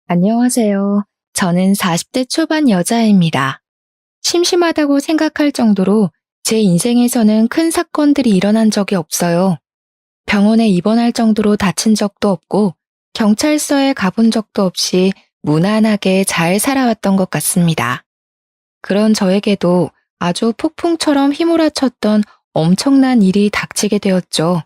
안녕하세요. 저는 40대 초반 여자입니다. 심심하다고 생각할 정도로 제 인생에서는 큰 사건들이 일어난 적이 없어요. 병원에 입원할 정도로 다친 적도 없고 경찰서에 가본 적도 없이 무난하게 잘 살아왔던 것 같습니다. 그런 저에게도 아주 폭풍처럼 휘몰아쳤던 엄청난 일이 닥치게 되었죠.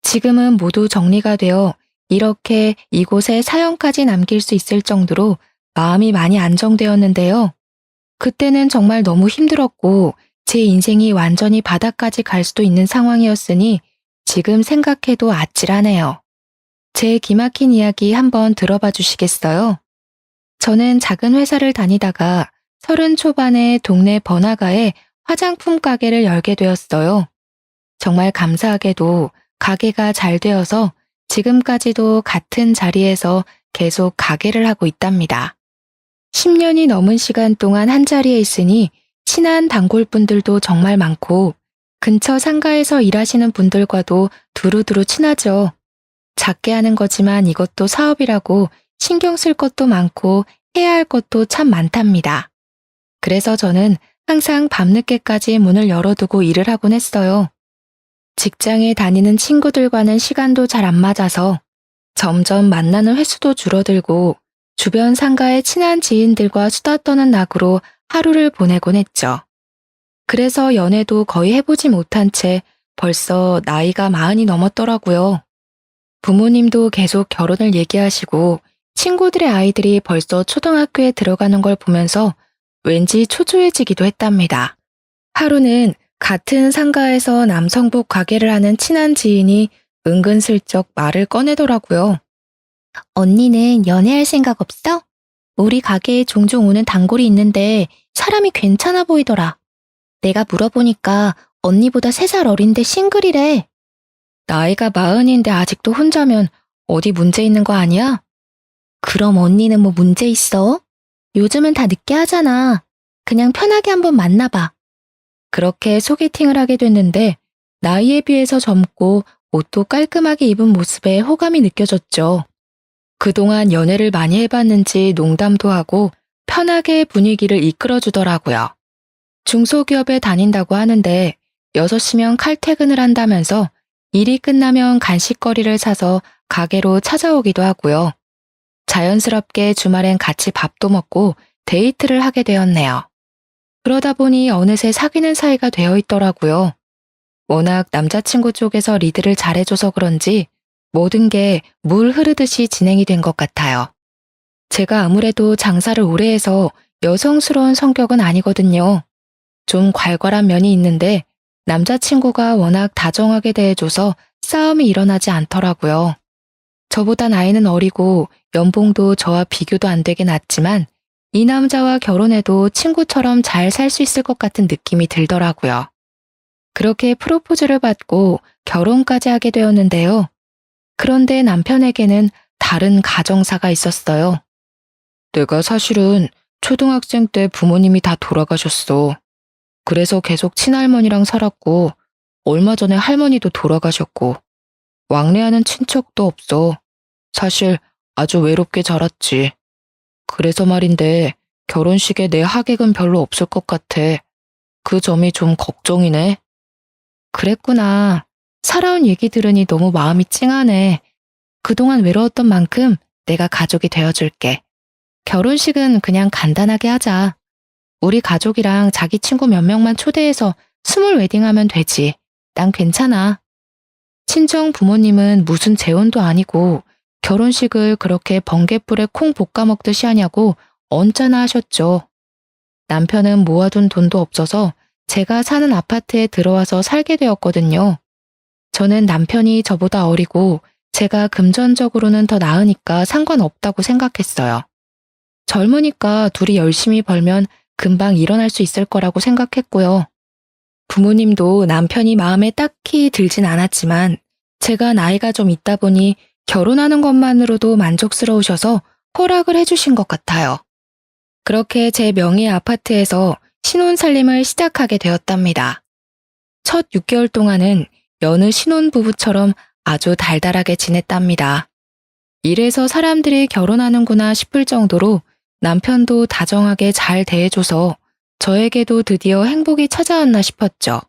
지금은 모두 정리가 되어 이렇게 이곳에 사연까지 남길 수 있을 정도로 마음이 많이 안정되었는데요. 그때는 정말 너무 힘들었고 제 인생이 완전히 바닥까지 갈 수도 있는 상황이었으니 지금 생각해도 아찔하네요. 제 기막힌 이야기 한번 들어봐 주시겠어요? 저는 작은 회사를 다니다가 30 초반에 동네 번화가에 화장품 가게를 열게 되었어요. 정말 감사하게도 가게가 잘 되어서 지금까지도 같은 자리에서 계속 가게를 하고 있답니다. 10년이 넘은 시간 동안 한 자리에 있으니 친한 단골분들도 정말 많고 근처 상가에서 일하시는 분들과도 두루두루 친하죠. 작게 하는 거지만 이것도 사업이라고 신경 쓸 것도 많고 해야 할 것도 참 많답니다. 그래서 저는 항상 밤늦게까지 문을 열어두고 일을 하곤 했어요. 직장에 다니는 친구들과는 시간도 잘 안 맞아서 점점 만나는 횟수도 줄어들고 주변 상가의 친한 지인들과 수다 떠는 낙으로 하루를 보내곤 했죠. 그래서 연애도 거의 해보지 못한 채 벌써 나이가 40이 넘었더라고요. 부모님도 계속 결혼을 얘기하시고 친구들의 아이들이 벌써 초등학교에 들어가는 걸 보면서 왠지 초조해지기도 했답니다. 하루는 같은 상가에서 남성복 가게를 하는 친한 지인이 은근슬쩍 말을 꺼내더라고요. 언니는 연애할 생각 없어? 우리 가게에 종종 오는 단골이 있는데 사람이 괜찮아 보이더라. 내가 물어보니까 언니보다 3살 어린데 싱글이래. 나이가 40인데 아직도 혼자면 어디 문제 있는 거 아니야? 그럼 언니는 뭐 문제 있어? 요즘은 다 늦게 하잖아. 그냥 편하게 한번 만나봐. 그렇게 소개팅을 하게 됐는데 나이에 비해서 젊고 옷도 깔끔하게 입은 모습에 호감이 느껴졌죠. 그동안 연애를 많이 해봤는지 농담도 하고 편하게 분위기를 이끌어주더라고요. 중소기업에 다닌다고 하는데 6시면 칼퇴근을 한다면서 일이 끝나면 간식거리를 사서 가게로 찾아오기도 하고요. 자연스럽게 주말엔 같이 밥도 먹고 데이트를 하게 되었네요. 그러다 보니 어느새 사귀는 사이가 되어 있더라고요. 워낙 남자친구 쪽에서 리드를 잘해줘서 그런지 모든 게 물 흐르듯이 진행이 된 것 같아요. 제가 아무래도 장사를 오래 해서 여성스러운 성격은 아니거든요. 좀 괄괄한 면이 있는데 남자친구가 워낙 다정하게 대해줘서 싸움이 일어나지 않더라고요. 저보다 나이는 어리고 연봉도 저와 비교도 안 되게 낮지만 이 남자와 결혼해도 친구처럼 잘 살 수 있을 것 같은 느낌이 들더라고요. 그렇게 프로포즈를 받고 결혼까지 하게 되었는데요. 그런데 남편에게는 다른 가정사가 있었어요. 내가 사실은 초등학생 때 부모님이 다 돌아가셨어. 그래서 계속 친할머니랑 살았고 얼마 전에 할머니도 돌아가셨고 왕래하는 친척도 없어. 사실 아주 외롭게 자랐지. 그래서 말인데 결혼식에 내 하객은 별로 없을 것 같아. 그 점이 좀 걱정이네. 그랬구나. 살아온 얘기 들으니 너무 마음이 찡하네. 그동안 외로웠던 만큼 내가 가족이 되어줄게. 결혼식은 그냥 간단하게 하자. 우리 가족이랑 자기 친구 몇 명만 초대해서 스몰 웨딩하면 되지. 난 괜찮아. 친정 부모님은 무슨 재혼도 아니고 결혼식을 그렇게 번갯불에 콩 볶아 먹듯이 하냐고 언짢아 하셨죠. 남편은 모아둔 돈도 없어서 제가 사는 아파트에 들어와서 살게 되었거든요. 저는 남편이 저보다 어리고 제가 금전적으로는 더 나으니까 상관없다고 생각했어요. 젊으니까 둘이 열심히 벌면 금방 일어날 수 있을 거라고 생각했고요. 부모님도 남편이 마음에 딱히 들진 않았지만 제가 나이가 좀 있다 보니 결혼하는 것만으로도 만족스러우셔서 허락을 해주신 것 같아요. 그렇게 제 명의의 아파트에서 신혼살림을 시작하게 되었답니다. 첫 6개월 동안은 여느 신혼부부처럼 아주 달달하게 지냈답니다. 이래서 사람들이 결혼하는구나 싶을 정도로 남편도 다정하게 잘 대해줘서 저에게도 드디어 행복이 찾아왔나 싶었죠.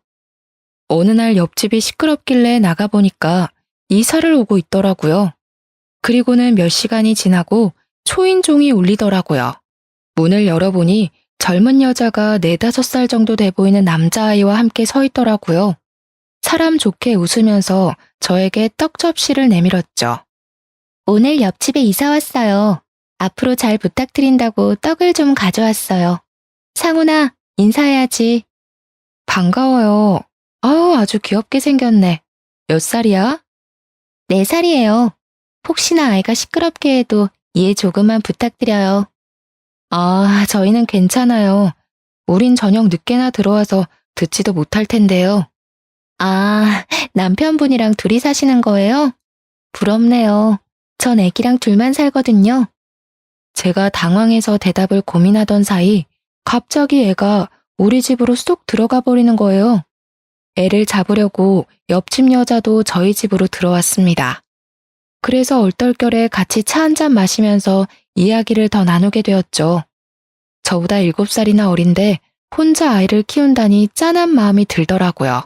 어느 날 옆집이 시끄럽길래 나가보니까 이사를 오고 있더라고요. 그리고는 몇 시간이 지나고 초인종이 울리더라고요. 문을 열어보니 젊은 여자가 4~5살 정도 돼 보이는 남자아이와 함께 서 있더라고요. 사람 좋게 웃으면서 저에게 떡 접시를 내밀었죠. 오늘 옆집에 이사 왔어요. 앞으로 잘 부탁드린다고 떡을 좀 가져왔어요. 상훈아, 인사해야지. 반가워요. 아주 귀엽게 생겼네. 몇 살이야? 4살이에요. 혹시나 아이가 시끄럽게 해도 이해 조금만 부탁드려요. 저희는 괜찮아요. 우린 저녁 늦게나 들어와서 듣지도 못할 텐데요. 남편분이랑 둘이 사시는 거예요? 부럽네요. 전 애기랑 둘만 살거든요. 제가 당황해서 대답을 고민하던 사이 갑자기 애가 우리 집으로 쏙 들어가 버리는 거예요. 애를 잡으려고 옆집 여자도 저희 집으로 들어왔습니다. 그래서 얼떨결에 같이 차 한잔 마시면서 이야기를 더 나누게 되었죠. 저보다 7살이나 어린데 혼자 아이를 키운다니 짠한 마음이 들더라고요.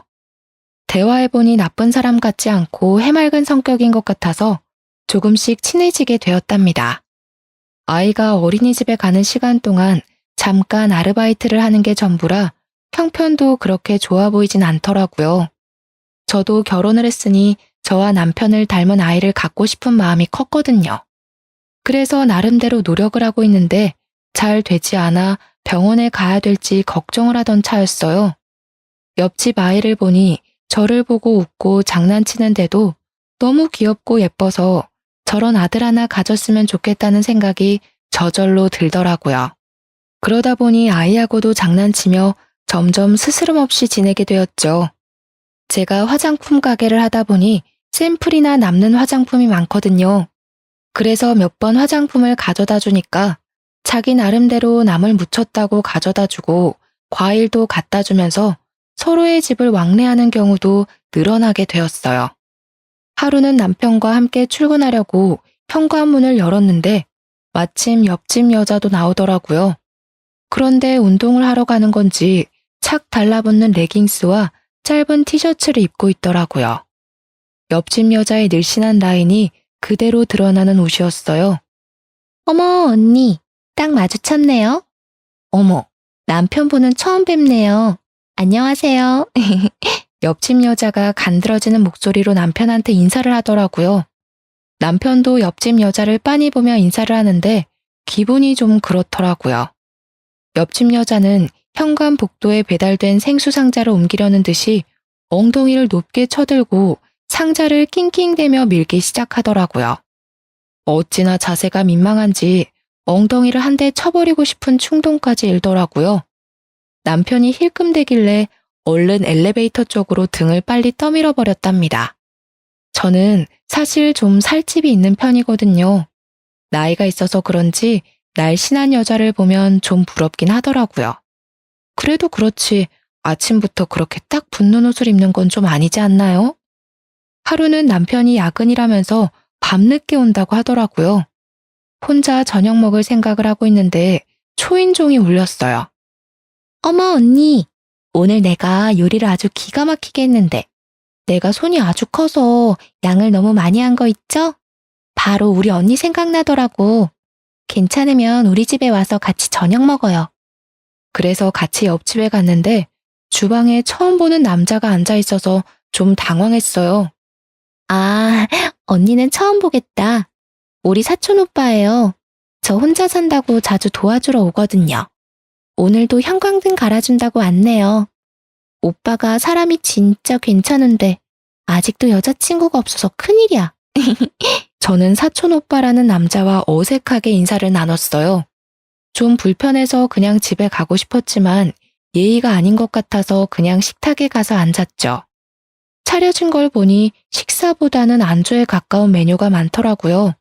대화해보니 나쁜 사람 같지 않고 해맑은 성격인 것 같아서 조금씩 친해지게 되었답니다. 아이가 어린이집에 가는 시간 동안 잠깐 아르바이트를 하는 게 전부라 형편도 그렇게 좋아 보이진 않더라고요. 저도 결혼을 했으니 저와 남편을 닮은 아이를 갖고 싶은 마음이 컸거든요. 그래서 나름대로 노력을 하고 있는데 잘 되지 않아 병원에 가야 될지 걱정을 하던 차였어요. 옆집 아이를 보니 저를 보고 웃고 장난치는데도 너무 귀엽고 예뻐서 저런 아들 하나 가졌으면 좋겠다는 생각이 저절로 들더라고요. 그러다 보니 아이하고도 장난치며 점점 스스럼 없이 지내게 되었죠. 제가 화장품 가게를 하다 보니 샘플이나 남는 화장품이 많거든요. 그래서 몇 번 화장품을 가져다 주니까 자기 나름대로 남을 묻혔다고 가져다 주고 과일도 갖다 주면서 서로의 집을 왕래하는 경우도 늘어나게 되었어요. 하루는 남편과 함께 출근하려고 현관문을 열었는데 마침 옆집 여자도 나오더라고요. 그런데 운동을 하러 가는 건지 착 달라붙는 레깅스와 짧은 티셔츠를 입고 있더라고요. 옆집 여자의 늘씬한 라인이 그대로 드러나는 옷이었어요. 어머, 언니, 딱 마주쳤네요. 어머, 남편분은 처음 뵙네요. 안녕하세요. 옆집 여자가 간드러지는 목소리로 남편한테 인사를 하더라고요. 남편도 옆집 여자를 빤히 보며 인사를 하는데 기분이 좀 그렇더라고요. 옆집 여자는 현관 복도에 배달된 생수 상자를 옮기려는 듯이 엉덩이를 높게 쳐들고 상자를 낑낑대며 밀기 시작하더라고요. 어찌나 자세가 민망한지 엉덩이를 한 대 쳐버리고 싶은 충동까지 일더라고요. 남편이 힐끔대길래 얼른 엘리베이터 쪽으로 등을 빨리 떠밀어 버렸답니다. 저는 사실 좀 살집이 있는 편이거든요. 나이가 있어서 그런지 날씬한 여자를 보면 좀 부럽긴 하더라고요. 그래도 그렇지 아침부터 그렇게 딱 붙는 옷을 입는 건 좀 아니지 않나요? 하루는 남편이 야근이라면서 밤늦게 온다고 하더라고요. 혼자 저녁 먹을 생각을 하고 있는데 초인종이 울렸어요. 어머 언니, 오늘 내가 요리를 아주 기가 막히게 했는데 내가 손이 아주 커서 양을 너무 많이 한 거 있죠? 바로 우리 언니 생각나더라고. 괜찮으면 우리 집에 와서 같이 저녁 먹어요. 그래서 같이 옆집에 갔는데 주방에 처음 보는 남자가 앉아 있어서 좀 당황했어요. 언니는 처음 보겠다. 우리 사촌 오빠예요. 저 혼자 산다고 자주 도와주러 오거든요. 오늘도 형광등 갈아준다고 왔네요. 오빠가 사람이 진짜 괜찮은데 아직도 여자친구가 없어서 큰일이야. 저는 사촌 오빠라는 남자와 어색하게 인사를 나눴어요. 좀 불편해서 그냥 집에 가고 싶었지만 예의가 아닌 것 같아서 그냥 식탁에 가서 앉았죠. 차려진 걸 보니 식사보다는 안주에 가까운 메뉴가 많더라고요.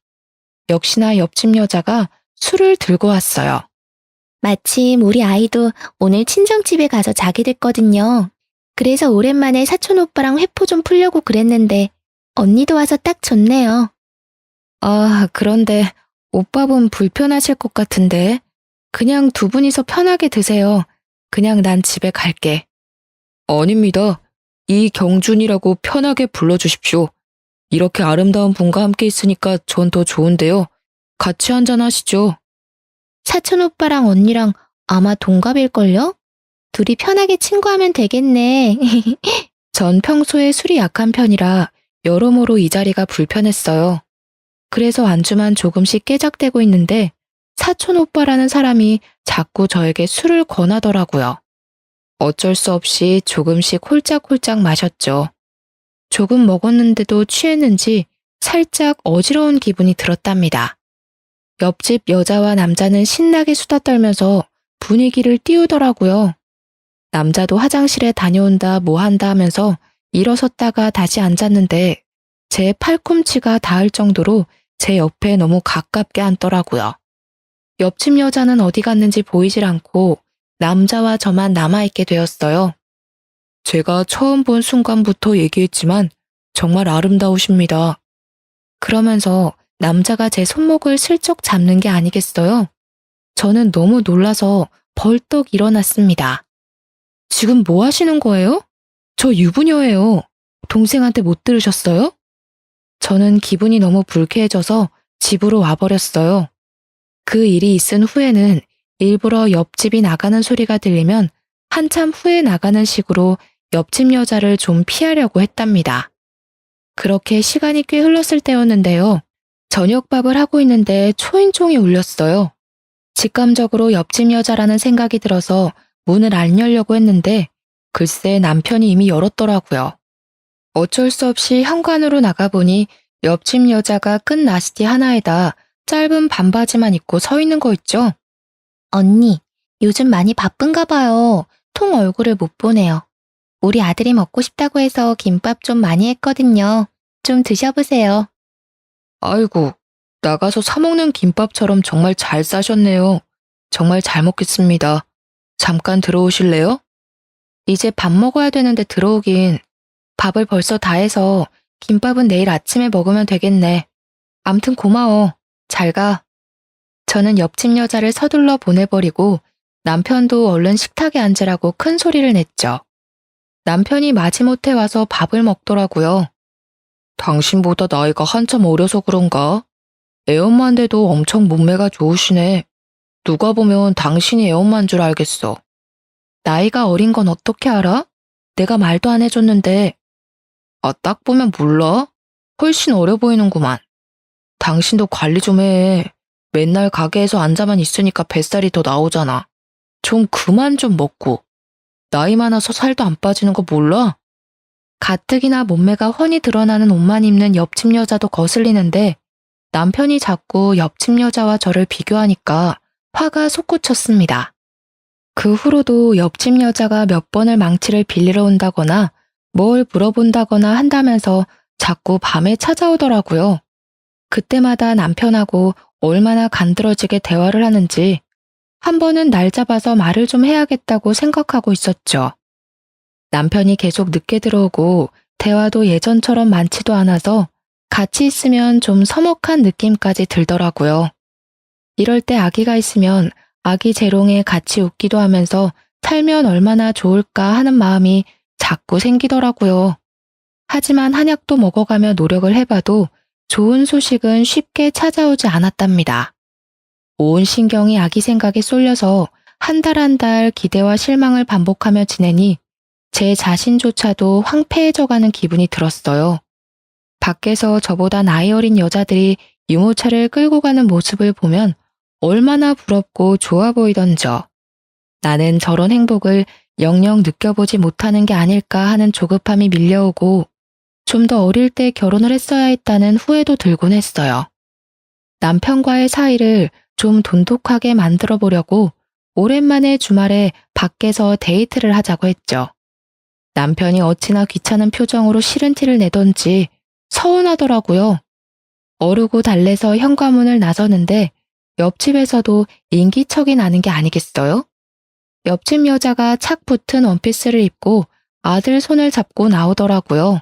역시나 옆집 여자가 술을 들고 왔어요. 마침 우리 아이도 오늘 친정집에 가서 자게 됐거든요. 그래서 오랜만에 사촌 오빠랑 회포 좀 풀려고 그랬는데 언니도 와서 딱 좋네요. 아, 그런데 오빠분 불편하실 것 같은데. 그냥 두 분이서 편하게 드세요. 그냥 난 집에 갈게. 아닙니다. 이경준이라고 편하게 불러주십시오. 이렇게 아름다운 분과 함께 있으니까 전 더 좋은데요. 같이 한잔 하시죠. 사촌 오빠랑 언니랑 아마 동갑일걸요? 둘이 편하게 친구하면 되겠네. 전 평소에 술이 약한 편이라 여러모로 이 자리가 불편했어요. 그래서 안주만 조금씩 깨작대고 있는데 사촌 오빠라는 사람이 자꾸 저에게 술을 권하더라고요. 어쩔 수 없이 조금씩 홀짝홀짝 마셨죠. 조금 먹었는데도 취했는지 살짝 어지러운 기분이 들었답니다. 옆집 여자와 남자는 신나게 수다 떨면서 분위기를 띄우더라고요. 남자도 화장실에 다녀온다 뭐 한다 하면서 일어섰다가 다시 앉았는데 제 팔꿈치가 닿을 정도로 제 옆에 너무 가깝게 앉더라고요. 옆집 여자는 어디 갔는지 보이질 않고 남자와 저만 남아있게 되었어요. 제가 처음 본 순간부터 얘기했지만 정말 아름다우십니다. 그러면서 남자가 제 손목을 슬쩍 잡는 게 아니겠어요? 저는 너무 놀라서 벌떡 일어났습니다. 지금 뭐 하시는 거예요? 저 유부녀예요. 동생한테 못 들으셨어요? 저는 기분이 너무 불쾌해져서 집으로 와버렸어요. 그 일이 있은 후에는 일부러 옆집이 나가는 소리가 들리면 한참 후에 나가는 식으로 옆집 여자를 좀 피하려고 했답니다. 그렇게 시간이 꽤 흘렀을 때였는데요. 저녁밥을 하고 있는데 초인종이 울렸어요. 직감적으로 옆집 여자라는 생각이 들어서 문을 안 열려고 했는데 글쎄 남편이 이미 열었더라고요. 어쩔 수 없이 현관으로 나가보니 옆집 여자가 끈 나시티 하나에다 짧은 반바지만 입고 서 있는 거 있죠? 언니, 요즘 많이 바쁜가 봐요. 통 얼굴을 못 보네요. 우리 아들이 먹고 싶다고 해서 김밥 좀 많이 했거든요. 좀 드셔보세요. 아이고, 나가서 사 먹는 김밥처럼 정말 잘 싸셨네요. 정말 잘 먹겠습니다. 잠깐 들어오실래요? 이제 밥 먹어야 되는데 들어오긴. 밥을 벌써 다 해서 김밥은 내일 아침에 먹으면 되겠네. 암튼 고마워. 잘 가. 저는 옆집 여자를 서둘러 보내버리고 남편도 얼른 식탁에 앉으라고 큰 소리를 냈죠. 남편이 마지못해 와서 밥을 먹더라고요. 당신보다 나이가 한참 어려서 그런가? 애엄마인데도 엄청 몸매가 좋으시네. 누가 보면 당신이 애엄마인 줄 알겠어. 나이가 어린 건 어떻게 알아? 내가 말도 안 해줬는데. 아, 딱 보면 몰라? 훨씬 어려 보이는구만. 당신도 관리 좀 해. 맨날 가게에서 앉아만 있으니까 뱃살이 더 나오잖아. 좀 그만 좀 먹고. 나이 많아서 살도 안 빠지는 거 몰라? 가뜩이나 몸매가 훤히 드러나는 옷만 입는 옆집 여자도 거슬리는데 남편이 자꾸 옆집 여자와 저를 비교하니까 화가 솟구쳤습니다. 그 후로도 옆집 여자가 몇 번을 망치를 빌리러 온다거나 뭘 물어본다거나 한다면서 자꾸 밤에 찾아오더라고요. 그때마다 남편하고 얼마나 간드러지게 대화를 하는지 한 번은 날 잡아서 말을 좀 해야겠다고 생각하고 있었죠. 남편이 계속 늦게 들어오고 대화도 예전처럼 많지도 않아서 같이 있으면 좀 서먹한 느낌까지 들더라고요. 이럴 때 아기가 있으면 아기 재롱에 같이 웃기도 하면서 살면 얼마나 좋을까 하는 마음이 자꾸 생기더라고요. 하지만 한약도 먹어가며 노력을 해봐도 좋은 소식은 쉽게 찾아오지 않았답니다. 온 신경이 아기 생각에 쏠려서 한 달 한 달 기대와 실망을 반복하며 지내니 제 자신조차도 황폐해져가는 기분이 들었어요. 밖에서 저보다 나이 어린 여자들이 유모차를 끌고 가는 모습을 보면 얼마나 부럽고 좋아 보이던저. 나는 저런 행복을 영영 느껴보지 못하는 게 아닐까 하는 조급함이 밀려오고 좀 더 어릴 때 결혼을 했어야 했다는 후회도 들곤 했어요. 남편과의 사이를 좀 돈독하게 만들어 보려고 오랜만에 주말에 밖에서 데이트를 하자고 했죠. 남편이 어찌나 귀찮은 표정으로 싫은 티를 내던지 서운하더라고요. 어르고 달래서 현관문을 나서는데 옆집에서도 인기척이 나는 게 아니겠어요? 옆집 여자가 착 붙은 원피스를 입고 아들 손을 잡고 나오더라고요.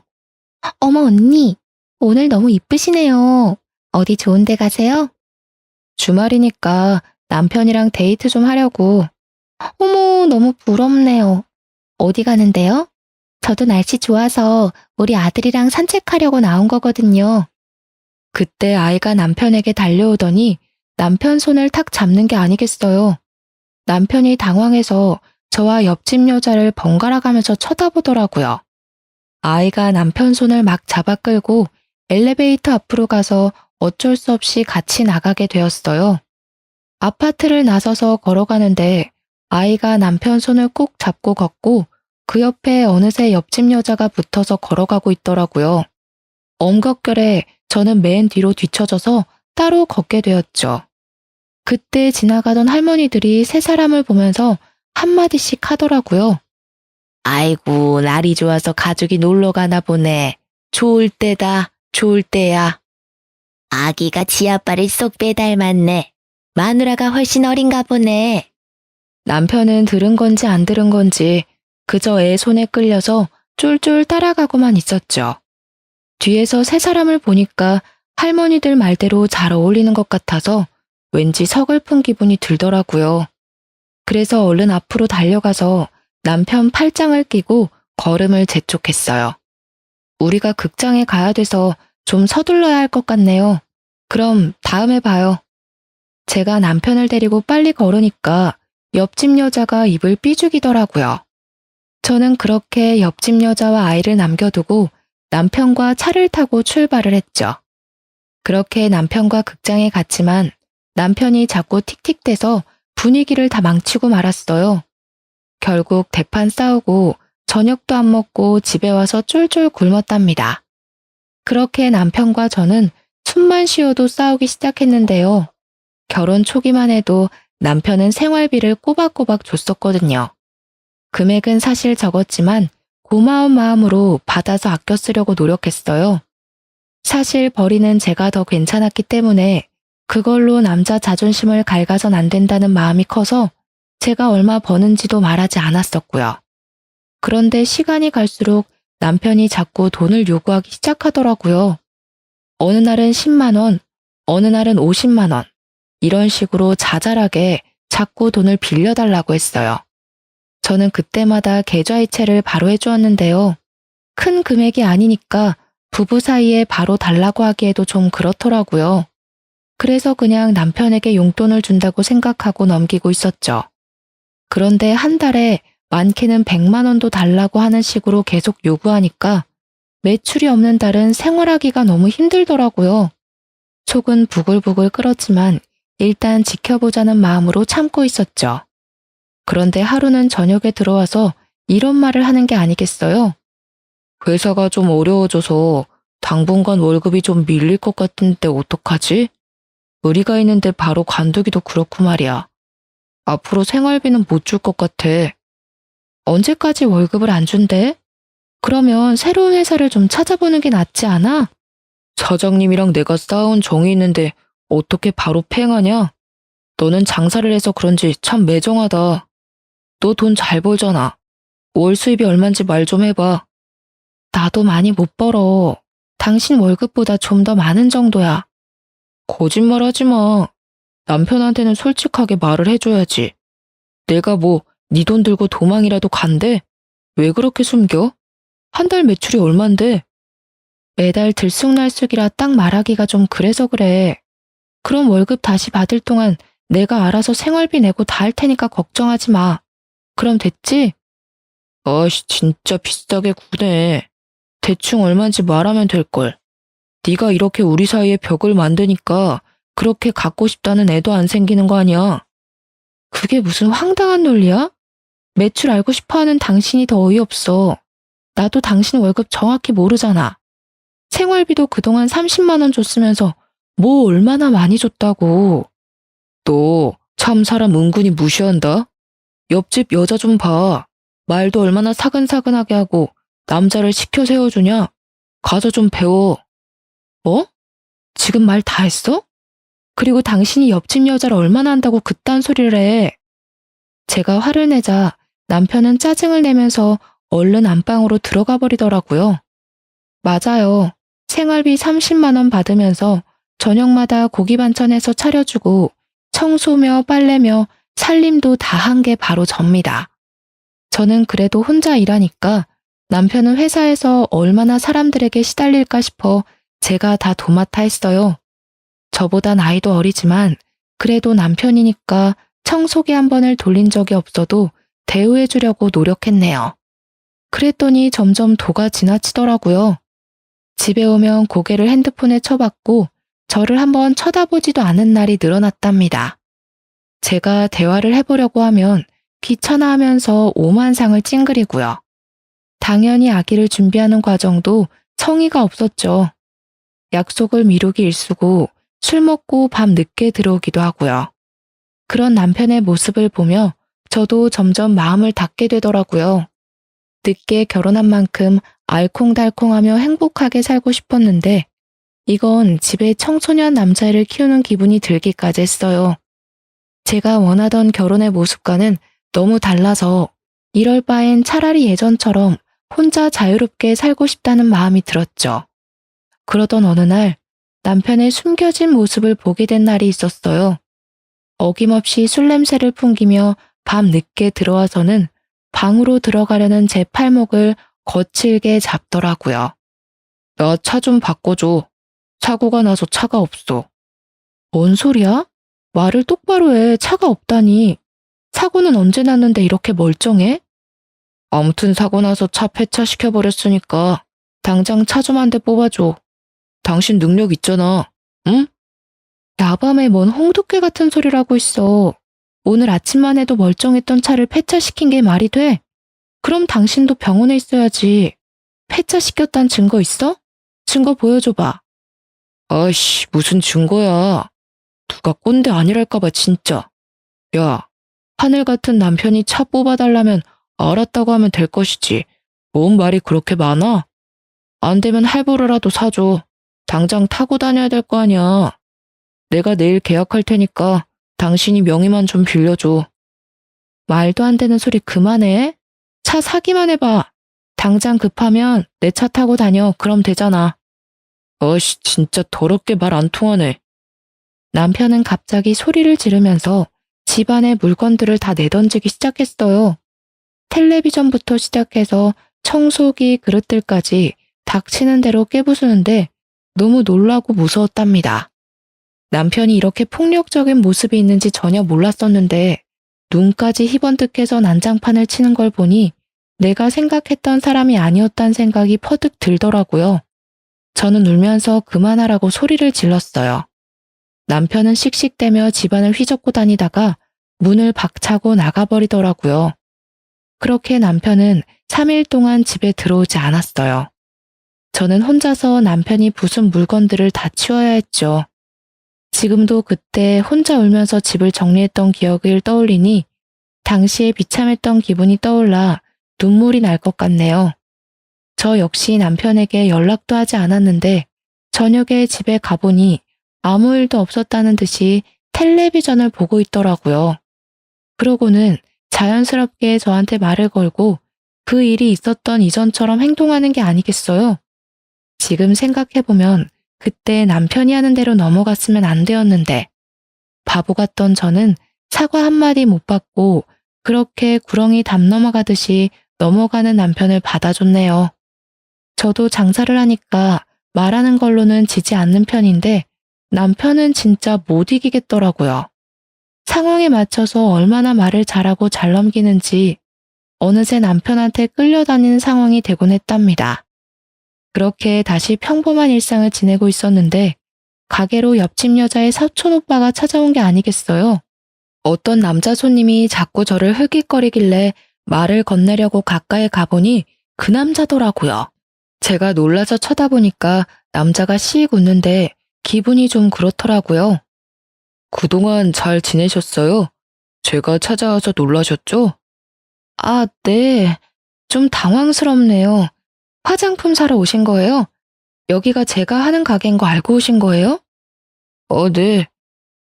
어머 언니, 오늘 너무 이쁘시네요. 어디 좋은 데 가세요? 주말이니까 남편이랑 데이트 좀 하려고. 어머, 너무 부럽네요. 어디 가는데요? 저도 날씨 좋아서 우리 아들이랑 산책하려고 나온 거거든요. 그때 아이가 남편에게 달려오더니 남편 손을 탁 잡는 게 아니겠어요. 남편이 당황해서 저와 옆집 여자를 번갈아 가면서 쳐다보더라고요. 아이가 남편 손을 막 잡아 끌고 엘리베이터 앞으로 가서 어쩔 수 없이 같이 나가게 되었어요. 아파트를 나서서 걸어가는데 아이가 남편 손을 꼭 잡고 걷고 그 옆에 어느새 옆집 여자가 붙어서 걸어가고 있더라고요. 엄격결에 저는 맨 뒤로 뒤처져서 따로 걷게 되었죠. 그때 지나가던 할머니들이 세 사람을 보면서 한마디씩 하더라고요. 아이고, 날이 좋아서 가족이 놀러 가나 보네. 좋을 때다, 좋을 때야. 아기가 지아빠를 쏙 빼닮았네. 마누라가 훨씬 어린가 보네. 남편은 들은 건지 안 들은 건지 그저 애 손에 끌려서 쫄쫄 따라가고만 있었죠. 뒤에서 세 사람을 보니까 할머니들 말대로 잘 어울리는 것 같아서 왠지 서글픈 기분이 들더라고요. 그래서 얼른 앞으로 달려가서 남편 팔짱을 끼고 걸음을 재촉했어요. 우리가 극장에 가야 돼서 좀 서둘러야 할 것 같네요. 그럼 다음에 봐요. 제가 남편을 데리고 빨리 걸으니까 옆집 여자가 입을 삐죽이더라고요. 저는 그렇게 옆집 여자와 아이를 남겨두고 남편과 차를 타고 출발을 했죠. 그렇게 남편과 극장에 갔지만 남편이 자꾸 틱틱대서 분위기를 다 망치고 말았어요. 결국 대판 싸우고 저녁도 안 먹고 집에 와서 쫄쫄 굶었답니다. 그렇게 남편과 저는 숨만 쉬어도 싸우기 시작했는데요. 결혼 초기만 해도 남편은 생활비를 꼬박꼬박 줬었거든요. 금액은 사실 적었지만 고마운 마음으로 받아서 아껴 쓰려고 노력했어요. 사실 벌이는 제가 더 괜찮았기 때문에 그걸로 남자 자존심을 갉아선 안 된다는 마음이 커서 제가 얼마 버는지도 말하지 않았었고요. 그런데 시간이 갈수록 남편이 자꾸 돈을 요구하기 시작하더라고요. 어느 날은 10만 원, 어느 날은 50만 원, 이런 식으로 자잘하게 자꾸 돈을 빌려달라고 했어요. 저는 그때마다 계좌이체를 바로 해주었는데요. 큰 금액이 아니니까 부부 사이에 바로 달라고 하기에도 좀 그렇더라고요. 그래서 그냥 남편에게 용돈을 준다고 생각하고 넘기고 있었죠. 그런데 한 달에 많게는 100만 원도 달라고 하는 식으로 계속 요구하니까 매출이 없는 달은 생활하기가 너무 힘들더라고요. 속은 부글부글 끓었지만 일단 지켜보자는 마음으로 참고 있었죠. 그런데 하루는 저녁에 들어와서 이런 말을 하는 게 아니겠어요? 회사가 좀 어려워져서 당분간 월급이 좀 밀릴 것 같은데 어떡하지? 의리가 있는데 바로 관두기도 그렇고 말이야. 앞으로 생활비는 못 줄 것 같아. 언제까지 월급을 안 준대? 그러면 새로운 회사를 좀 찾아보는 게 낫지 않아? 사장님이랑 내가 쌓아온 정이 있는데 어떻게 바로 팽하냐? 너는 장사를 해서 그런지 참 매정하다. 너 돈 잘 벌잖아. 월 수입이 얼만지 말 좀 해봐. 나도 많이 못 벌어. 당신 월급보다 좀 더 많은 정도야. 거짓말하지 마. 남편한테는 솔직하게 말을 해줘야지. 내가 뭐 네 돈 들고 도망이라도 간대? 왜 그렇게 숨겨? 한 달 매출이 얼만데? 매달 들쑥날쑥이라 딱 말하기가 좀 그래서 그래. 그럼 월급 다시 받을 동안 내가 알아서 생활비 내고 다 할 테니까 걱정하지 마. 그럼 됐지? 아씨, 진짜 비싸게 구네. 대충 얼마인지 말하면 될걸. 네가 이렇게 우리 사이에 벽을 만드니까 그렇게 갖고 싶다는 애도 안 생기는 거 아니야. 그게 무슨 황당한 논리야? 매출 알고 싶어하는 당신이 더 어이없어. 나도 당신 월급 정확히 모르잖아. 생활비도 그동안 30만 원 줬으면서 뭐 얼마나 많이 줬다고. 너 참 사람 은근히 무시한다. 옆집 여자 좀 봐. 말도 얼마나 사근사근하게 하고 남자를 시켜 세워주냐? 가서 좀 배워. 뭐? 지금 말 다 했어? 그리고 당신이 옆집 여자를 얼마나 한다고 그딴 소리를 해. 제가 화를 내자 남편은 짜증을 내면서 얼른 안방으로 들어가 버리더라고요. 맞아요. 생활비 30만 원 받으면서 저녁마다 고기 반찬해서 차려주고 청소며 빨래며 살림도 다 한 게 바로 접니다. 저는 그래도 혼자 일하니까 남편은 회사에서 얼마나 사람들에게 시달릴까 싶어 제가 다 도맡아 했어요. 저보다 나이도 어리지만 그래도 남편이니까 청소기 한 번을 돌린 적이 없어도 대우해 주려고 노력했네요. 그랬더니 점점 도가 지나치더라고요. 집에 오면 고개를 핸드폰에 쳐박고 저를 한번 쳐다보지도 않은 날이 늘어났답니다. 제가 대화를 해보려고 하면 귀찮아하면서 오만상을 찡그리고요. 당연히 아기를 준비하는 과정도 성의가 없었죠. 약속을 미루기 일쑤고 술 먹고 밤 늦게 들어오기도 하고요. 그런 남편의 모습을 보며 저도 점점 마음을 닫게 되더라고요. 늦게 결혼한 만큼 알콩달콩하며 행복하게 살고 싶었는데 이건 집에 청소년 남자애를 키우는 기분이 들기까지 했어요. 제가 원하던 결혼의 모습과는 너무 달라서 이럴 바엔 차라리 예전처럼 혼자 자유롭게 살고 싶다는 마음이 들었죠. 그러던 어느 날 남편의 숨겨진 모습을 보게 된 날이 있었어요. 어김없이 술 냄새를 풍기며 밤 늦게 들어와서는 방으로 들어가려는 제 팔목을 거칠게 잡더라고요. 나 차 좀 바꿔줘. 사고가 나서 차가 없어. 뭔 소리야? 말을 똑바로 해. 차가 없다니. 사고는 언제 났는데 이렇게 멀쩡해? 아무튼 사고 나서 차 폐차시켜버렸으니까 당장 차 좀 한 대 뽑아줘. 당신 능력 있잖아. 응? 야밤에 뭔 홍두깨 같은 소리를 하고 있어. 오늘 아침만 해도 멀쩡했던 차를 폐차시킨 게 말이 돼? 그럼 당신도 병원에 있어야지. 폐차시켰단 증거 있어? 증거 보여줘봐. 아이씨, 무슨 증거야. 누가 꼰대 아니랄까봐 진짜. 야, 하늘 같은 남편이 차 뽑아달라면 알았다고 하면 될 것이지. 뭔 말이 그렇게 많아? 안 되면 할부로라도 사줘. 당장 타고 다녀야 될 거 아니야. 내가 내일 계약할 테니까 당신이 명의만 좀 빌려줘. 말도 안 되는 소리 그만해. 차 사기만 해봐. 당장 급하면 내 차 타고 다녀. 그럼 되잖아. 어이씨, 진짜 더럽게 말 안 통하네. 남편은 갑자기 소리를 지르면서 집안의 물건들을 다 내던지기 시작했어요. 텔레비전부터 시작해서 청소기, 그릇들까지 닥치는 대로 깨부수는데 너무 놀라고 무서웠답니다. 남편이 이렇게 폭력적인 모습이 있는지 전혀 몰랐었는데 눈까지 희번뜩해서 난장판을 치는 걸 보니 내가 생각했던 사람이 아니었다는 생각이 퍼뜩 들더라고요. 저는 울면서 그만하라고 소리를 질렀어요. 남편은 씩씩대며 집안을 휘젓고 다니다가 문을 박차고 나가버리더라고요. 그렇게 남편은 3일 동안 집에 들어오지 않았어요. 저는 혼자서 남편이 부순 물건들을 다 치워야 했죠. 지금도 그때 혼자 울면서 집을 정리했던 기억을 떠올리니 당시에 비참했던 기분이 떠올라 눈물이 날 것 같네요. 저 역시 남편에게 연락도 하지 않았는데 저녁에 집에 가보니 아무 일도 없었다는 듯이 텔레비전을 보고 있더라고요. 그러고는 자연스럽게 저한테 말을 걸고 그 일이 있었던 이전처럼 행동하는 게 아니겠어요? 지금 생각해보면 그때 남편이 하는 대로 넘어갔으면 안 되었는데 바보 같던 저는 사과 한마디 못 받고 그렇게 구렁이 담 넘어가듯이 넘어가는 남편을 받아줬네요. 저도 장사를 하니까 말하는 걸로는 지지 않는 편인데 남편은 진짜 못 이기겠더라고요. 상황에 맞춰서 얼마나 말을 잘하고 잘 넘기는지 어느새 남편한테 끌려다니는 상황이 되곤 했답니다. 그렇게 다시 평범한 일상을 지내고 있었는데 가게로 옆집 여자의 사촌 오빠가 찾아온 게 아니겠어요? 어떤 남자 손님이 자꾸 저를 흘깃거리길래 말을 건네려고 가까이 가보니 그 남자더라고요. 제가 놀라서 쳐다보니까 남자가 씩 웃는데 기분이 좀 그렇더라고요. 그동안 잘 지내셨어요? 제가 찾아와서 놀라셨죠? 아, 네. 좀 당황스럽네요. 화장품 사러 오신 거예요? 여기가 제가 하는 가게인 거 알고 오신 거예요? 네.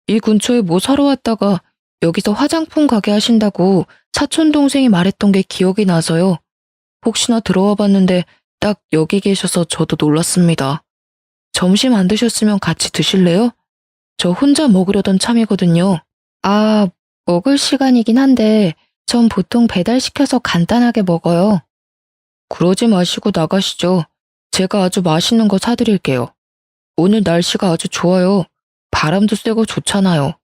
이 근처에 뭐 사러 왔다가 여기서 화장품 가게 하신다고 사촌 동생이 말했던 게 기억이 나서요. 혹시나 들어와 봤는데 딱 여기 계셔서 저도 놀랐습니다. 점심 안 드셨으면 같이 드실래요? 저 혼자 먹으려던 참이거든요. 아, 먹을 시간이긴 한데 전 보통 배달시켜서 간단하게 먹어요. 그러지 마시고 나가시죠. 제가 아주 맛있는 거 사드릴게요. 오늘 날씨가 아주 좋아요. 바람도 쐬고 좋잖아요.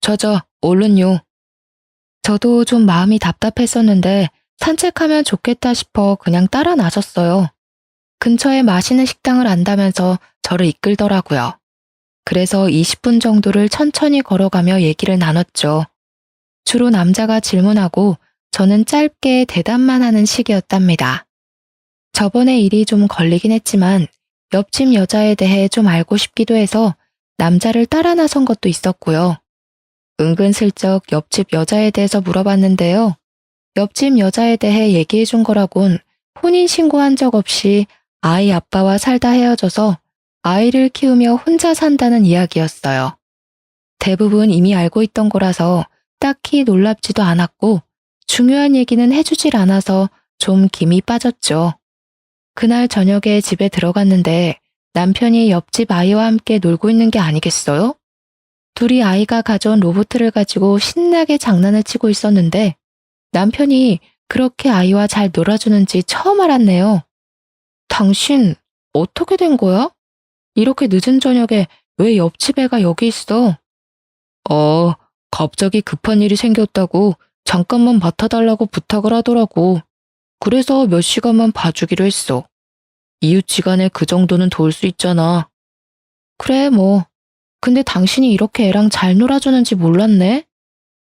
자자, 얼른요. 저도 좀 마음이 답답했었는데 산책하면 좋겠다 싶어 그냥 따라 나섰어요. 근처에 맛있는 식당을 안다면서 저를 이끌더라고요. 그래서 20분 정도를 천천히 걸어가며 얘기를 나눴죠. 주로 남자가 질문하고 저는 짧게 대답만 하는 식이었답니다. 저번에 일이 좀 걸리긴 했지만 옆집 여자에 대해 좀 알고 싶기도 해서 남자를 따라 나선 것도 있었고요. 은근슬쩍 옆집 여자에 대해서 물어봤는데요. 옆집 여자에 대해 얘기해 준 거라곤 혼인신고한 적 없이 아이 아빠와 살다 헤어져서 아이를 키우며 혼자 산다는 이야기였어요. 대부분 이미 알고 있던 거라서 딱히 놀랍지도 않았고 중요한 얘기는 해주질 않아서 좀 김이 빠졌죠. 그날 저녁에 집에 들어갔는데 남편이 옆집 아이와 함께 놀고 있는 게 아니겠어요? 둘이 아이가 가져온 로봇을 가지고 신나게 장난을 치고 있었는데 남편이 그렇게 아이와 잘 놀아주는지 처음 알았네요. 당신 어떻게 된 거야? 이렇게 늦은 저녁에 왜 옆집 애가 여기 있어? 갑자기 급한 일이 생겼다고 잠깐만 맡아달라고 부탁을 하더라고. 그래서 몇 시간만 봐주기로 했어. 이웃지간에 그 정도는 도울 수 있잖아. 그래, 뭐. 근데 당신이 이렇게 애랑 잘 놀아주는지 몰랐네?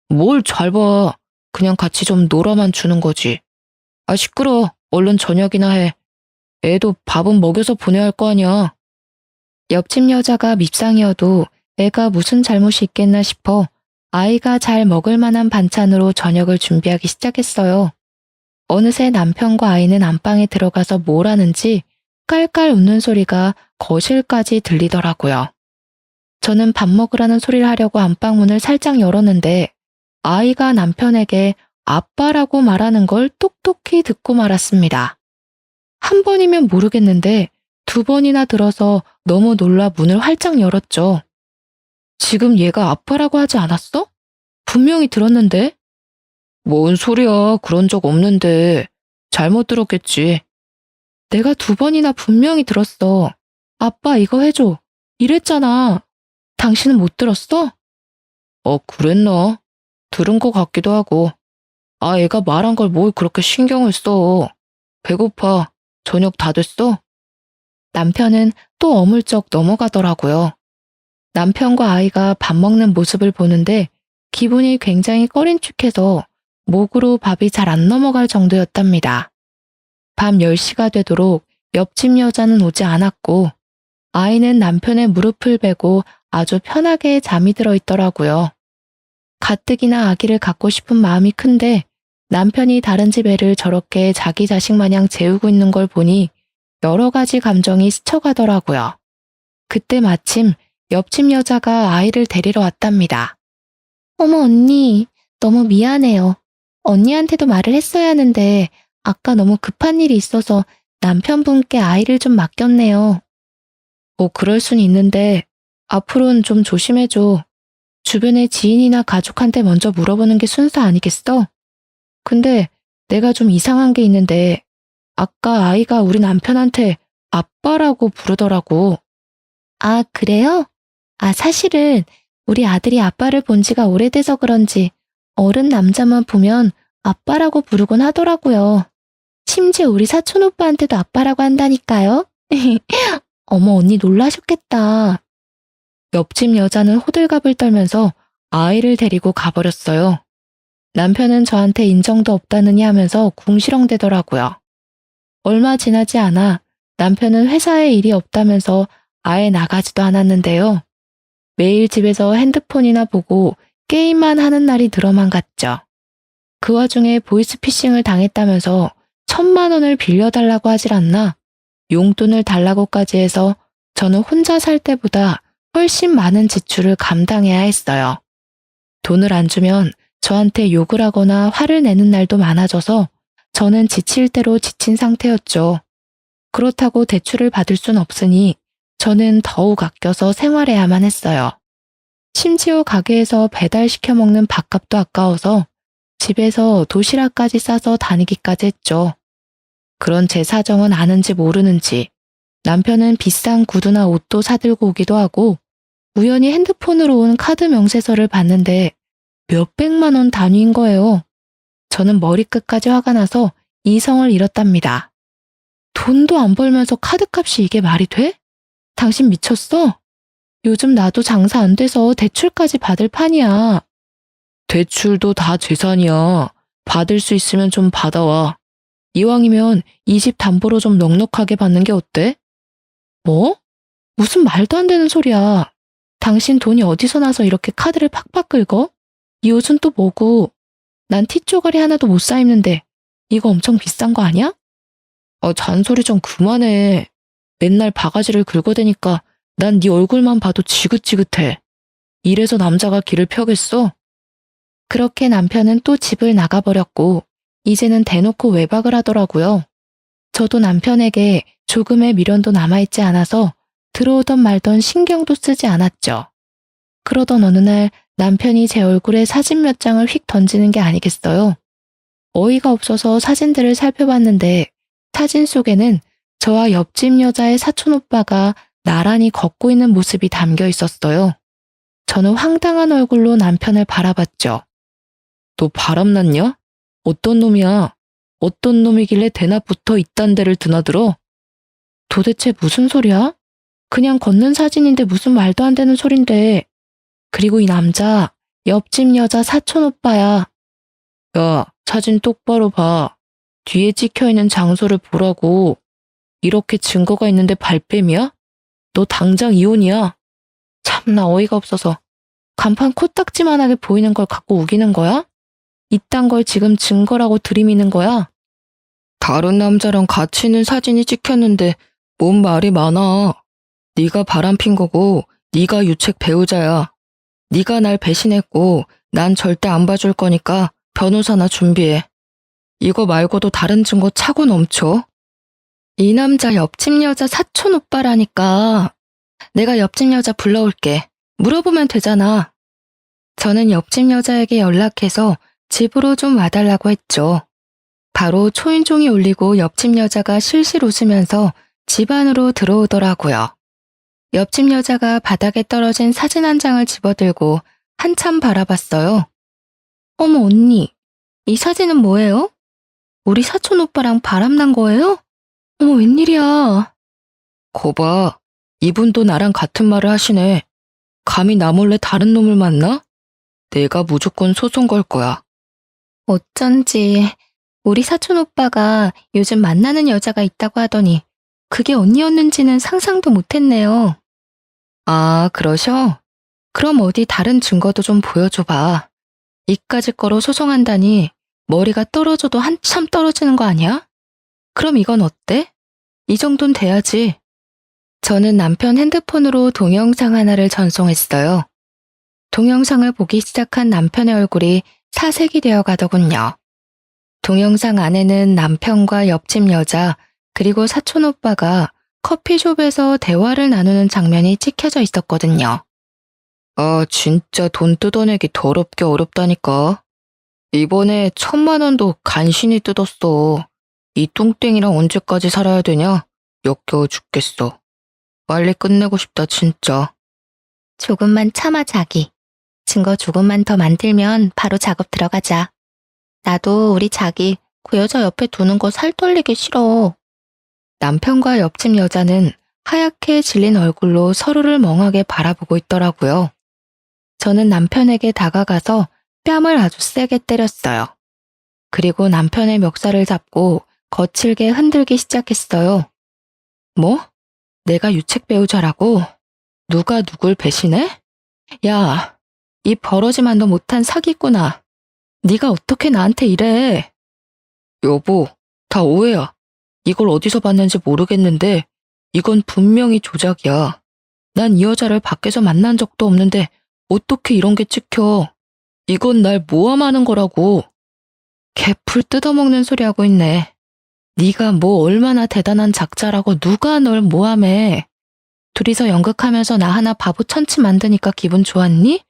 뭘 잘 봐. 그냥 같이 좀 놀아만 주는 거지. 아, 시끄러. 얼른 저녁이나 해. 애도 밥은 먹여서 보내야 할 거 아니야. 옆집 여자가 밉상이어도 애가 무슨 잘못이 있겠나 싶어 아이가 잘 먹을 만한 반찬으로 저녁을 준비하기 시작했어요. 어느새 남편과 아이는 안방에 들어가서 뭘 하는지 깔깔 웃는 소리가 거실까지 들리더라고요. 저는 밥 먹으라는 소리를 하려고 안방 문을 살짝 열었는데 아이가 남편에게 아빠라고 말하는 걸 똑똑히 듣고 말았습니다. 한 번이면 모르겠는데 2번이나 들어서 너무 놀라 문을 활짝 열었죠. 지금 얘가 아빠라고 하지 않았어? 분명히 들었는데? 뭔 소리야, 그런 적 없는데. 잘못 들었겠지. 내가 2번이나 분명히 들었어. 아빠 이거 해줘. 이랬잖아. 당신은 못 들었어? 그랬나? 들은 것 같기도 하고. 아, 애가 말한 걸 뭘 그렇게 신경을 써. 배고파. 저녁 다 됐어? 남편은 또 어물쩍 넘어가더라고요. 남편과 아이가 밥 먹는 모습을 보는데 기분이 굉장히 꺼린축해서 목으로 밥이 잘 안 넘어갈 정도였답니다. 밤 10시가 되도록 옆집 여자는 오지 않았고 아이는 남편의 무릎을 베고 아주 편하게 잠이 들어 있더라고요. 가뜩이나 아기를 갖고 싶은 마음이 큰데 남편이 다른 집 애를 저렇게 자기 자식 마냥 재우고 있는 걸 보니 여러 가지 감정이 스쳐가더라고요. 그때 마침 옆집 여자가 아이를 데리러 왔답니다. 어머 언니, 너무 미안해요. 언니한테도 말을 했어야 하는데 아까 너무 급한 일이 있어서 남편분께 아이를 좀 맡겼네요. 그럴 순 있는데 앞으로는 좀 조심해줘. 주변의 지인이나 가족한테 먼저 물어보는 게 순서 아니겠어? 근데 내가 좀 이상한 게 있는데 아까 아이가 우리 남편한테 아빠라고 부르더라고. 아, 그래요? 사실은 우리 아들이 아빠를 본 지가 오래돼서 그런지 어른 남자만 보면 아빠라고 부르곤 하더라고요. 심지어 우리 사촌 오빠한테도 아빠라고 한다니까요. 어머, 언니 놀라셨겠다. 옆집 여자는 호들갑을 떨면서 아이를 데리고 가버렸어요. 남편은 저한테 인정도 없다느니 하면서 궁시렁대더라고요. 얼마 지나지 않아 남편은 회사에 일이 없다면서 아예 나가지도 않았는데요. 매일 집에서 핸드폰이나 보고 게임만 하는 날이 늘어만 갔죠. 그 와중에 보이스피싱을 당했다면서 1,000만 원을 빌려달라고 하질 않나 용돈을 달라고까지 해서 저는 혼자 살 때보다 훨씬 많은 지출을 감당해야 했어요. 돈을 안 주면 저한테 욕을 하거나 화를 내는 날도 많아져서 저는 지칠 대로 지친 상태였죠. 그렇다고 대출을 받을 순 없으니 저는 더욱 아껴서 생활해야만 했어요. 심지어 가게에서 배달시켜 먹는 밥값도 아까워서 집에서 도시락까지 싸서 다니기까지 했죠. 그런 제 사정은 아는지 모르는지 남편은 비싼 구두나 옷도 사들고 오기도 하고 우연히 핸드폰으로 온 카드 명세서를 봤는데 몇백만 원 단위인 거예요. 저는 머리끝까지 화가 나서 이성을 잃었답니다. 돈도 안 벌면서 카드값이 이게 말이 돼? 당신 미쳤어? 요즘 나도 장사 안 돼서 대출까지 받을 판이야. 대출도 다 재산이야. 받을 수 있으면 좀 받아와. 이왕이면 이 집 담보로 좀 넉넉하게 받는 게 어때? 뭐? 무슨 말도 안 되는 소리야. 당신 돈이 어디서 나서 이렇게 카드를 팍팍 긁어? 이 옷은 또 뭐고? 난 티쪼가리 하나도 못 사 입는데 이거 엄청 비싼 거 아니야? 잔소리 좀 그만해. 맨날 바가지를 긁어대니까 난 네 얼굴만 봐도 지긋지긋해. 이래서 남자가 길을 펴겠어? 그렇게 남편은 또 집을 나가버렸고 이제는 대놓고 외박을 하더라고요. 저도 남편에게 조금의 미련도 남아있지 않아서 들어오던 말던 신경도 쓰지 않았죠. 그러던 어느 날 남편이 제 얼굴에 사진 몇 장을 휙 던지는 게 아니겠어요. 어이가 없어서 사진들을 살펴봤는데 사진 속에는 저와 옆집 여자의 사촌오빠가 나란히 걷고 있는 모습이 담겨 있었어요. 저는 황당한 얼굴로 남편을 바라봤죠. 너 바람났냐? 어떤 놈이야? 어떤 놈이길래 대낮부터 이딴 데를 드나들어? 도대체 무슨 소리야? 그냥 걷는 사진인데 무슨 말도 안 되는 소린데. 그리고 이 남자, 옆집 여자 사촌오빠야. 야, 사진 똑바로 봐. 뒤에 찍혀있는 장소를 보라고. 이렇게 증거가 있는데 발뺌이야? 너 당장 이혼이야. 참나 어이가 없어서. 간판 코딱지만하게 보이는 걸 갖고 우기는 거야? 이딴 걸 지금 증거라고 들이미는 거야? 다른 남자랑 같이 있는 사진이 찍혔는데 뭔 말이 많아. 네가 바람핀 거고 네가 유책 배우자야. 네가 날 배신했고 난 절대 안 봐줄 거니까 변호사나 준비해. 이거 말고도 다른 증거 차고 넘쳐. 이 남자 옆집 여자 사촌 오빠라니까. 내가 옆집 여자 불러올게. 물어보면 되잖아. 저는 옆집 여자에게 연락해서 집으로 좀 와달라고 했죠. 바로 초인종이 울리고 옆집 여자가 실실 웃으면서 집 안으로 들어오더라고요. 옆집 여자가 바닥에 떨어진 사진 한 장을 집어들고 한참 바라봤어요. 어머 언니, 이 사진은 뭐예요? 우리 사촌 오빠랑 바람난 거예요? 어머 웬일이야. 거봐, 이분도 나랑 같은 말을 하시네. 감히 나 몰래 다른 놈을 만나? 내가 무조건 소송 걸 거야. 어쩐지 우리 사촌 오빠가 요즘 만나는 여자가 있다고 하더니 그게 언니였는지는 상상도 못했네요. 아, 그러셔? 그럼 어디 다른 증거도 좀 보여줘봐. 이까짓 거로 소송한다니 머리가 떨어져도 한참 떨어지는 거 아니야? 그럼 이건 어때? 이 정도는 돼야지. 저는 남편 핸드폰으로 동영상 하나를 전송했어요. 동영상을 보기 시작한 남편의 얼굴이 사색이 되어 가더군요. 동영상 안에는 남편과 옆집 여자 그리고 사촌 오빠가 커피숍에서 대화를 나누는 장면이 찍혀져 있었거든요. 아, 진짜 돈 뜯어내기 더럽게 어렵다니까. 이번에 1,000만 원도 간신히 뜯었어. 이 뚱땡이랑 언제까지 살아야 되냐? 역겨워 죽겠어. 빨리 끝내고 싶다 진짜. 조금만 참아 자기. 증거 조금만 더 만들면 바로 작업 들어가자. 나도 우리 자기 그 여자 옆에 두는 거 살 떨리기 싫어. 남편과 옆집 여자는 하얗게 질린 얼굴로 서로를 멍하게 바라보고 있더라고요. 저는 남편에게 다가가서 뺨을 아주 세게 때렸어요. 그리고 남편의 멱살을 잡고 거칠게 흔들기 시작했어요. 뭐? 내가 유책 배우자라고? 누가 누굴 배신해? 야, 이 버러지만도 못한 사기꾼아. 네가 어떻게 나한테 이래? 여보, 다 오해야. 이걸 어디서 봤는지 모르겠는데 이건 분명히 조작이야. 난 이 여자를 밖에서 만난 적도 없는데 어떻게 이런 게 찍혀. 이건 날 모함하는 거라고. 개풀 뜯어먹는 소리 하고 있네. 네가 뭐 얼마나 대단한 작자라고 누가 널 모함해. 둘이서 연극하면서 나 하나 바보 천치 만드니까 기분 좋았니?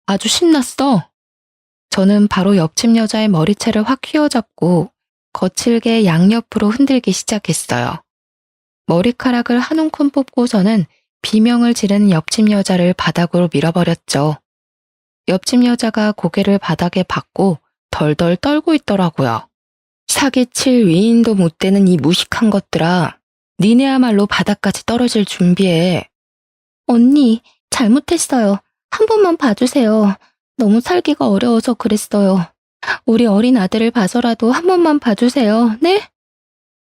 아주 신났어. 저는 바로 옆집 여자의 머리채를 확 휘어잡고 거칠게 양옆으로 흔들기 시작했어요. 머리카락을 한 움큼 뽑고서는 비명을 지르는 옆집 여자를 바닥으로 밀어버렸죠. 옆집 여자가 고개를 바닥에 박고 덜덜 떨고 있더라고요. 사기칠 위인도 못 되는 이 무식한 것들아. 니네야말로 바닥까지 떨어질 준비해. 언니, 잘못했어요. 한 번만 봐주세요. 너무 살기가 어려워서 그랬어요. 우리 어린 아들을 봐서라도 한 번만 봐주세요. 네?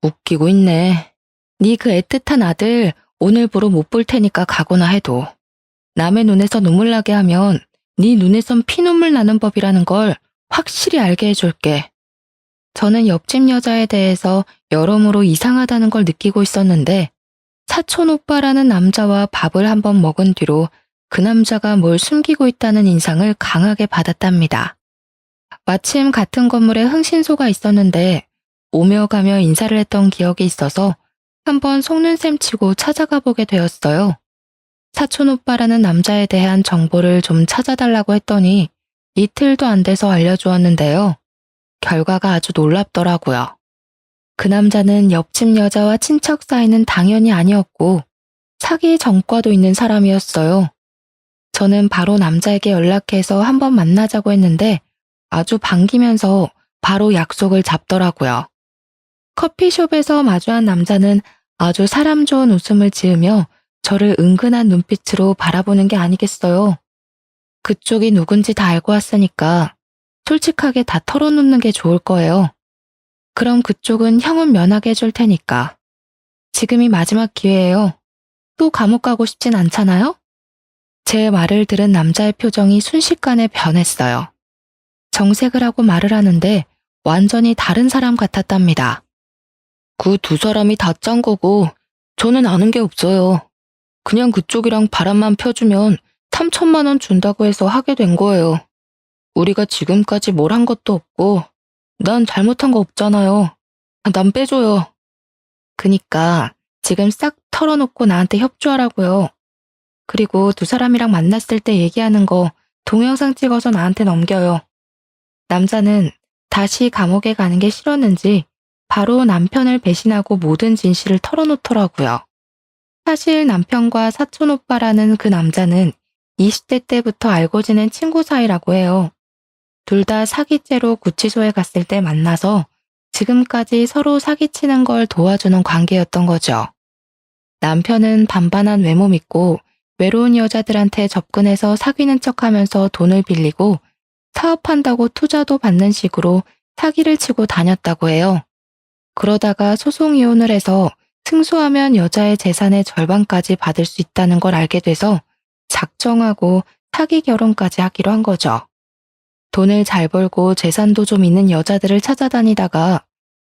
웃기고 있네. 네 그 애틋한 아들 오늘부로 못 볼 테니까 가거나 해도. 남의 눈에서 눈물 나게 하면 네 눈에선 피눈물 나는 법이라는 걸 확실히 알게 해줄게. 저는 옆집 여자에 대해서 여러모로 이상하다는 걸 느끼고 있었는데 사촌 오빠라는 남자와 밥을 한번 먹은 뒤로 그 남자가 뭘 숨기고 있다는 인상을 강하게 받았답니다. 마침 같은 건물에 흥신소가 있었는데 오며 가며 인사를 했던 기억이 있어서 한번 속눈샘 치고 찾아가 보게 되었어요. 사촌 오빠라는 남자에 대한 정보를 좀 찾아달라고 했더니 이틀도 안 돼서 알려주었는데요. 결과가 아주 놀랍더라고요. 그 남자는 옆집 여자와 친척 사이는 당연히 아니었고 사기 전과도 있는 사람이었어요. 저는 바로 남자에게 연락해서 한번 만나자고 했는데 아주 반기면서 바로 약속을 잡더라고요. 커피숍에서 마주한 남자는 아주 사람 좋은 웃음을 지으며 저를 은근한 눈빛으로 바라보는 게 아니겠어요. 그쪽이 누군지 다 알고 왔으니까 솔직하게 다 털어놓는 게 좋을 거예요. 그럼 그쪽은 형은 면하게 해줄 테니까. 지금이 마지막 기회예요. 또 감옥 가고 싶진 않잖아요? 제 말을 들은 남자의 표정이 순식간에 변했어요. 정색을 하고 말을 하는데 완전히 다른 사람 같았답니다. 그 두 사람이 다 짠 거고 저는 아는 게 없어요. 그냥 그쪽이랑 바람만 펴주면 3천만 원 준다고 해서 하게 된 거예요. 우리가 지금까지 뭘 한 것도 없고 난 잘못한 거 없잖아요. 난 빼줘요. 그니까 지금 싹 털어놓고 나한테 협조하라고요. 그리고 두 사람이랑 만났을 때 얘기하는 거 동영상 찍어서 나한테 넘겨요. 남자는 다시 감옥에 가는 게 싫었는지 바로 남편을 배신하고 모든 진실을 털어놓더라고요. 사실 남편과 사촌 오빠라는 그 남자는 20대 때부터 알고 지낸 친구 사이라고 해요. 둘 다 사기죄로 구치소에 갔을 때 만나서 지금까지 서로 사기치는 걸 도와주는 관계였던 거죠. 남편은 반반한 외모 믿고 외로운 여자들한테 접근해서 사귀는 척하면서 돈을 빌리고 사업한다고 투자도 받는 식으로 사기를 치고 다녔다고 해요. 그러다가 소송 이혼을 해서 승소하면 여자의 재산의 절반까지 받을 수 있다는 걸 알게 돼서 작정하고 사기 결혼까지 하기로 한 거죠. 돈을 잘 벌고 재산도 좀 있는 여자들을 찾아다니다가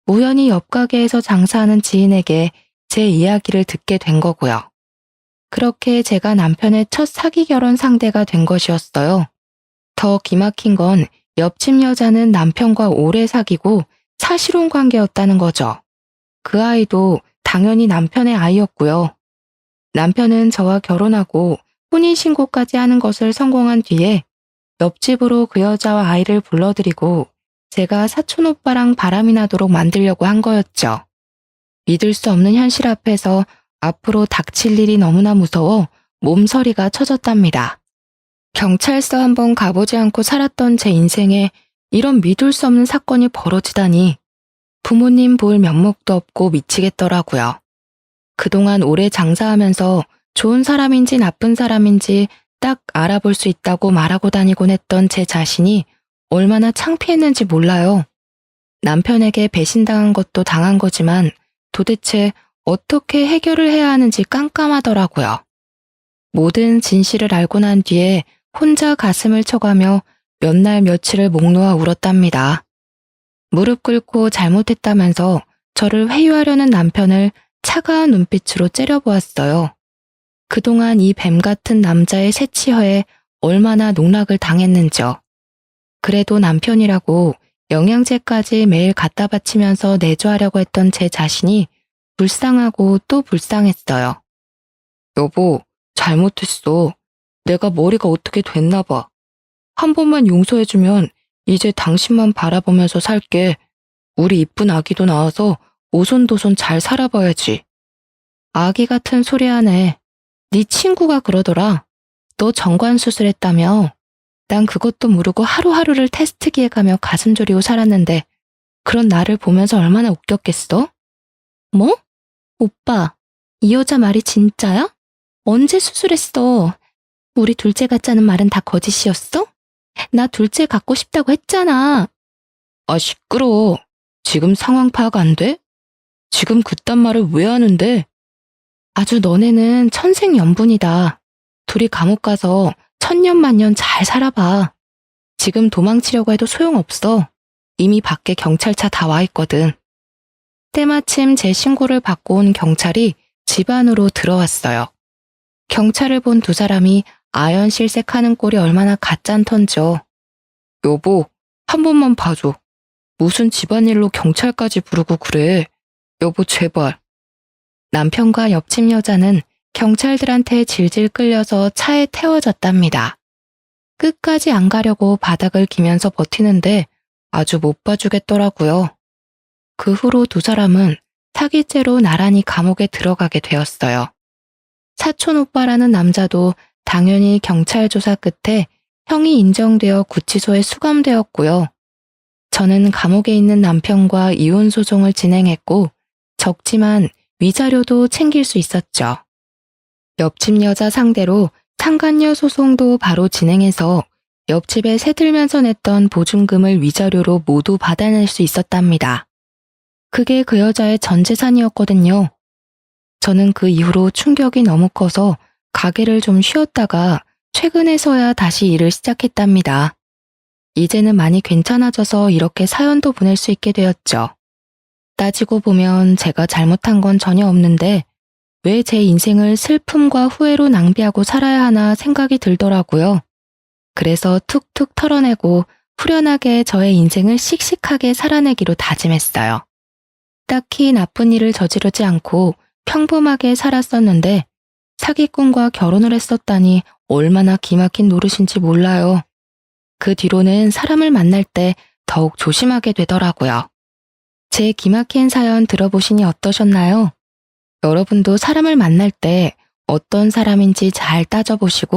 우연히 옆 가게에서 장사하는 지인에게 제 이야기를 듣게 된 거고요. 그렇게 제가 남편의 첫 사기 결혼 상대가 된 것이었어요. 더 기막힌 건 옆집 여자는 남편과 오래 사귀고 사실혼 관계였다는 거죠. 그 아이도 당연히 남편의 아이였고요. 남편은 저와 결혼하고 혼인신고까지 하는 것을 성공한 뒤에 옆집으로 그 여자와 아이를 불러들이고 제가 사촌 오빠랑 바람이 나도록 만들려고 한 거였죠. 믿을 수 없는 현실 앞에서 앞으로 닥칠 일이 너무나 무서워 몸서리가 쳐졌답니다. 경찰서 한번 가보지 않고 살았던 제 인생에 이런 믿을 수 없는 사건이 벌어지다니 부모님 볼 면목도 없고 미치겠더라고요. 그동안 오래 장사하면서 좋은 사람인지 나쁜 사람인지 딱 알아볼 수 있다고 말하고 다니곤 했던 제 자신이 얼마나 창피했는지 몰라요. 남편에게 배신당한 것도 당한 거지만 도대체 어떻게 해결을 해야 하는지 깜깜하더라고요. 모든 진실을 알고 난 뒤에 혼자 가슴을 쳐가며 몇 날 며칠을 목 놓아 울었답니다. 무릎 꿇고 잘못했다면서 저를 회유하려는 남편을 차가운 눈빛으로 째려보았어요. 그동안 이 뱀 같은 남자의 새치허에 얼마나 농락을 당했는지요. 그래도 남편이라고 영양제까지 매일 갖다 바치면서 내조하려고 했던 제 자신이 불쌍하고 또 불쌍했어요. 여보, 잘못했어. 내가 머리가 어떻게 됐나 봐. 한 번만 용서해주면 이제 당신만 바라보면서 살게. 우리 이쁜 아기도 낳아서 오손도손 잘 살아봐야지. 아기 같은 소리 하네. 네 친구가 그러더라. 너 정관 수술했다며. 난 그것도 모르고 하루하루를 테스트기에 가며 가슴 졸이고 살았는데 그런 나를 보면서 얼마나 웃겼겠어? 뭐? 오빠, 이 여자 말이 진짜야? 언제 수술했어? 우리 둘째 같자는 말은 다 거짓이었어? 나 둘째 갖고 싶다고 했잖아. 아, 시끄러워. 지금 상황 파악 안 돼? 지금 그딴 말을 왜 하는데? 아주 너네는 천생연분이다. 둘이 감옥 가서 천년만년 잘 살아봐. 지금 도망치려고 해도 소용없어. 이미 밖에 경찰차 다 와 있거든. 때마침 제 신고를 받고 온 경찰이 집 안으로 들어왔어요. 경찰을 본 두 사람이 아연실색하는 꼴이 얼마나 가짠턴죠. 여보, 한 번만 봐줘. 무슨 집안일로 경찰까지 부르고 그래. 여보, 제발. 남편과 옆집 여자는 경찰들한테 질질 끌려서 차에 태워졌답니다. 끝까지 안 가려고 바닥을 기면서 버티는데 아주 못 봐주겠더라고요. 그 후로 두 사람은 사기죄로 나란히 감옥에 들어가게 되었어요. 사촌 오빠라는 남자도 당연히 경찰 조사 끝에 형이 인정되어 구치소에 수감되었고요. 저는 감옥에 있는 남편과 이혼 소송을 진행했고 적지만 위자료도 챙길 수 있었죠. 옆집 여자 상대로 상간녀 소송도 바로 진행해서 옆집에 새들면서 냈던 보증금을 위자료로 모두 받아낼 수 있었답니다. 그게 그 여자의 전 재산이었거든요. 저는 그 이후로 충격이 너무 커서 가게를 좀 쉬었다가 최근에서야 다시 일을 시작했답니다. 이제는 많이 괜찮아져서 이렇게 사연도 보낼 수 있게 되었죠. 따지고 보면 제가 잘못한 건 전혀 없는데 왜 제 인생을 슬픔과 후회로 낭비하고 살아야 하나 생각이 들더라고요. 그래서 툭툭 털어내고 후련하게 저의 인생을 씩씩하게 살아내기로 다짐했어요. 딱히 나쁜 일을 저지르지 않고 평범하게 살았었는데 사기꾼과 결혼을 했었다니 얼마나 기막힌 노릇인지 몰라요. 그 뒤로는 사람을 만날 때 더욱 조심하게 되더라고요. 제 기막힌 사연 들어보시니 어떠셨나요? 여러분도 사람을 만날 때 어떤 사람인지 잘 따져보시고